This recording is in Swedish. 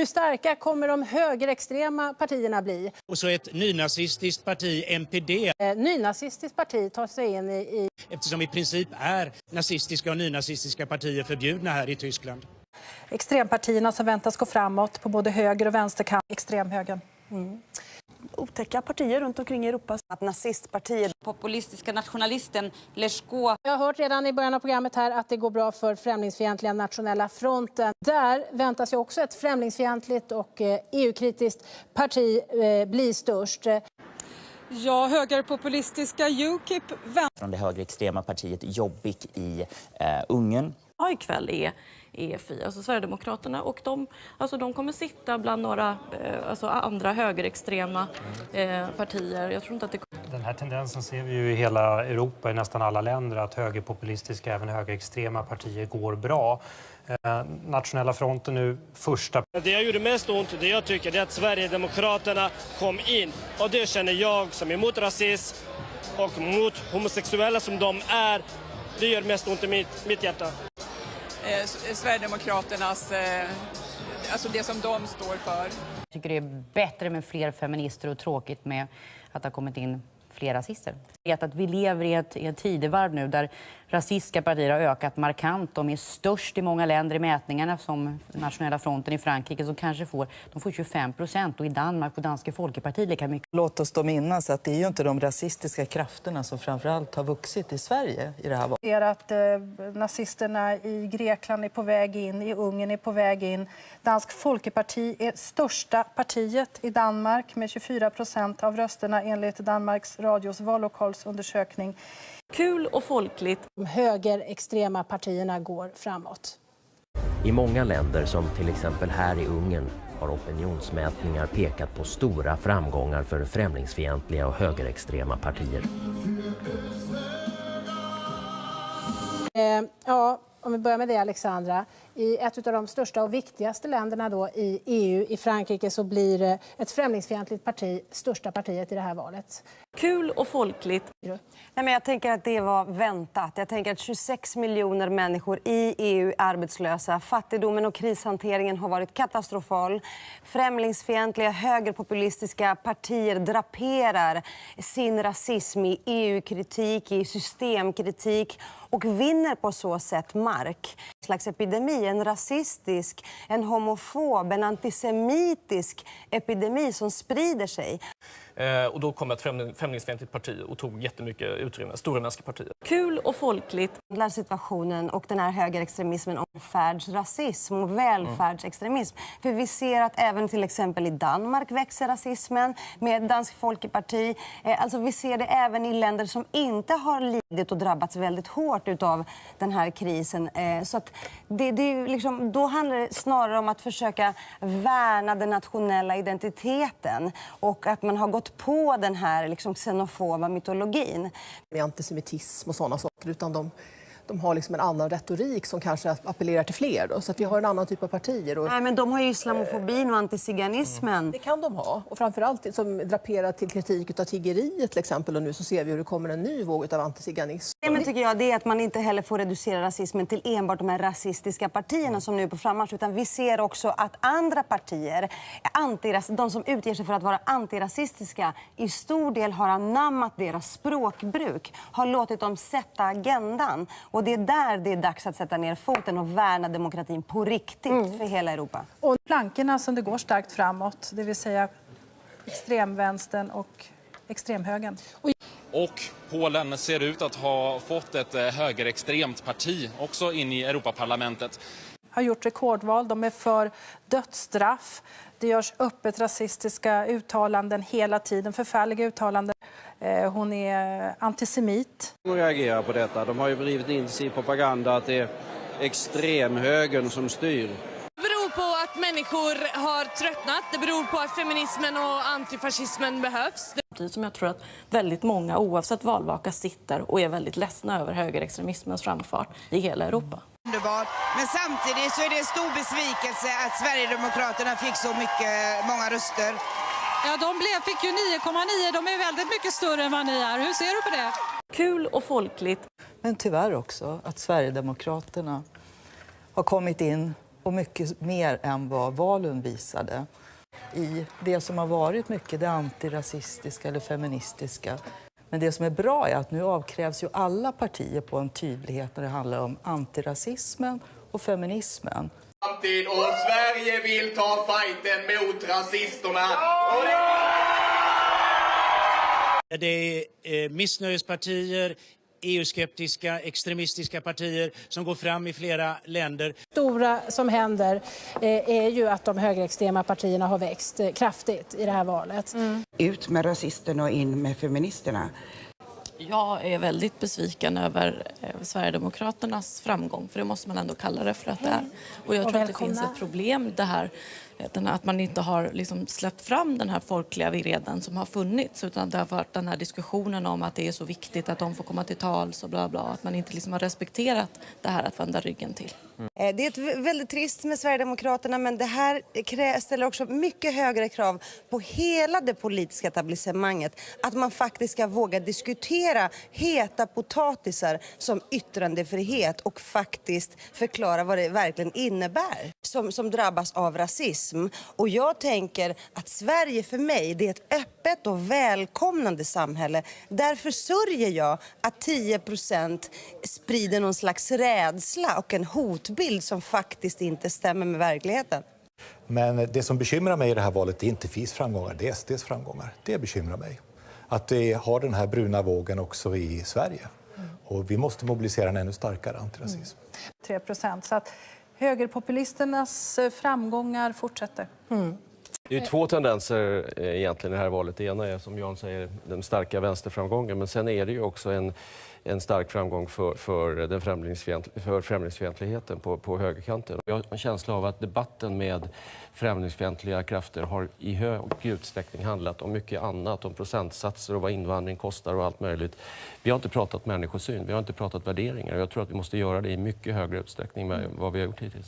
Hur starka kommer de högerextrema partierna bli? Och så ett nynazistiskt parti, NPD. Nynazistiskt parti tar sig in i... Eftersom i princip är nazistiska och nynazistiska partier förbjudna här i Tyskland. Extrempartierna som väntas gå framåt på både höger- och vänsterkant. Extremhögern. Otäcka partier runt omkring i Europa. Att nazistpartiet. Populistiska nationalisten Leszko. Jag har hört redan i början av programmet här att det går bra för främlingsfientliga nationella fronten. Där väntas ju också ett främlingsfientligt och EU-kritiskt parti bli störst. Ja, högerpopulistiska UKIP. Från det högerextrema partiet Jobbik i Ungern. Ja, ikväll är EFI, alltså Sverigedemokraterna, och de kommer sitta bland några andra högerextrema partier. Jag tror inte att det... Den här tendensen ser vi ju i hela Europa, i nästan alla länder, att högerpopulistiska, även högerextrema partier går bra. Nationella fronten nu första. Det jag gjorde mest ont, det jag tycker, det är att Sverigedemokraterna kom in. Och det känner jag som är emot rasism och mot homosexuella som de är. Det gör mest ont i mitt hjärta. Sverigedemokraternas, alltså det som de står för. Jag tycker det är bättre med fler feminister och tråkigt med att det har kommit in fler rasister. Att vi lever i ett tidevarv nu där rasistiska partier har ökat markant. De är störst i många länder i mätningarna, som Nationella fronten i Frankrike, som kanske får 25%, och i Danmark på Danske Folkeparti lika mycket. Låt oss då minnas att det är ju inte de rasistiska krafterna som framförallt har vuxit i Sverige i det här valet. Ser att nazisterna i Grekland är på väg in, i Ungern är på väg in. Dansk Folkeparti är största partiet i Danmark med 24% av rösterna enligt Danmarks radios vallokalsundersökning. Kul och folkligt. De högerextrema partierna går framåt. I många länder, som till exempel här i Ungern, har opinionsmätningar pekat på stora framgångar för främlingsfientliga och högerextrema partier. Om vi börjar med det, Alexandra. I ett av de största och viktigaste länderna då i EU, i Frankrike, så blir ett främlingsfientligt parti största partiet i det här valet. Kul och folkligt. Nej, men jag tänker att det var väntat. Jag tänker att 26 miljoner människor i EU är arbetslösa. Fattigdomen och krishanteringen har varit katastrofal. Främlingsfientliga högerpopulistiska partier draperar sin rasism i EU-kritik, i systemkritik, och vinner på så sätt mark. En slags epidemi, en rasistisk, en homofob, en antisemitisk epidemi som sprider sig. Och då kom ett främlingsfientligt parti och tog jättemycket utrymme, stora vänsterpartier. Kul och folkligt. Situationen och den här högerextremismen om välfärdsrasism och välfärdsextremism. För vi ser att även till exempel i Danmark växer rasismen med Dansk Folkeparti. Alltså vi ser det även i länder som inte har lidit och drabbats väldigt hårt utav den här krisen. Så att då handlar det snarare om att försöka värna den nationella identiteten, och att man har gått på den här xenofoba mytologin. Med antisemitism och sådana saker, utan de har en annan retorik som kanske appellerar till fler. Då. Så att vi har en annan typ av partier. Nej, men de har ju islamofobin och antiziganismen. Det kan de ha. Och framförallt som draperar till kritik av tiggeriet till exempel. Och nu så ser vi hur det kommer en ny våg av antiziganism. Det men tycker jag det är att man inte heller får reducera rasismen till enbart de här rasistiska partierna som nu är på frammarsch. Utan vi ser också att andra partier, de som utger sig för att vara antirasistiska, i stor del har anammat deras språkbruk. Har låtit dem sätta agendan. Och det är där det är dags att sätta ner foten och värna demokratin på riktigt för hela Europa. Och plankorna som det går starkt framåt, det vill säga extremvänstern och extremhögern. Och Polen ser ut att ha fått ett högerextremt parti också in i Europaparlamentet. Har gjort rekordval, de är för dödsstraff. Det görs öppet rasistiska uttalanden hela tiden, förfärliga uttalanden. Hon är antisemit. De reagerar på detta. De har ju drivit in sin propaganda att det är extremhögern som styr. Det beror på att människor har tröttnat. Det beror på att feminismen och antifascismen behövs. Som jag tror att väldigt många, oavsett valvaka, sitter och är väldigt ledsna över högerextremismens framfart i hela Europa. Underbart. Men samtidigt så är det en stor besvikelse att Sverigedemokraterna fick så många röster. Ja, de fick ju 9,9. De är väldigt mycket större än vad ni är. Hur ser du på det? Kul och folkligt. Men tyvärr också att Sverigedemokraterna har kommit in och mycket mer än vad valen visade. I det som har varit mycket det antirasistiska eller feministiska. Men det som är bra är att nu avkrävs ju alla partier på en tydlighet när det handlar om antirasismen och feminismen. Och Sverige vill ta fighten mot rasisterna. Det är missnöjespartier, EU-skeptiska, extremistiska partier som går fram i flera länder. Stora som händer är ju att de högerextrema partierna har växt kraftigt i det här valet. Ut med rasisterna och in med feministerna. Jag är väldigt besviken över Sverigedemokraternas framgång, för det måste man ändå kalla det för att det är. Och jag tror att det finns ett problem det här, att man inte har liksom släppt fram den här folkliga vreden som har funnits, utan det har varit den här diskussionen om att det är så viktigt att de får komma till tals och bla bla, att man inte liksom har respekterat det här att vända ryggen till. Det är väldigt trist med Sverigedemokraterna, men det här ställer också mycket högre krav på hela det politiska etablissemanget. Att man faktiskt ska våga diskutera heta potatisar som yttrandefrihet och faktiskt förklara vad det verkligen innebär som drabbas av rasism. Och jag tänker att Sverige för mig, det är ett öppet och välkomnande samhälle. Därför sörjer jag att 10% sprider någon slags rädsla och en hotbild som faktiskt inte stämmer med verkligheten. Men det som bekymrar mig i det här valet är inte FIs framgångar, det är SDs framgångar. Det bekymrar mig. Att det har den här bruna vågen också i Sverige. Och vi måste mobilisera en ännu starkare antirasism. 3%. Så att högerpopulisternas framgångar fortsätter. Det är två tendenser egentligen i det här valet. Det ena är, som Jan säger, den starka vänsterframgången. Men sen är det ju också en stark framgång för främlingsfientligheten på högerkanten. Jag har en känsla av att debatten med främlingsfientliga krafter har i hög utsträckning handlat om mycket annat. Om procentsatser och vad invandring kostar och allt möjligt. Vi har inte pratat människosyn, vi har inte pratat värderingar. Jag tror att vi måste göra det i mycket högre utsträckning med vad vi har gjort hittills.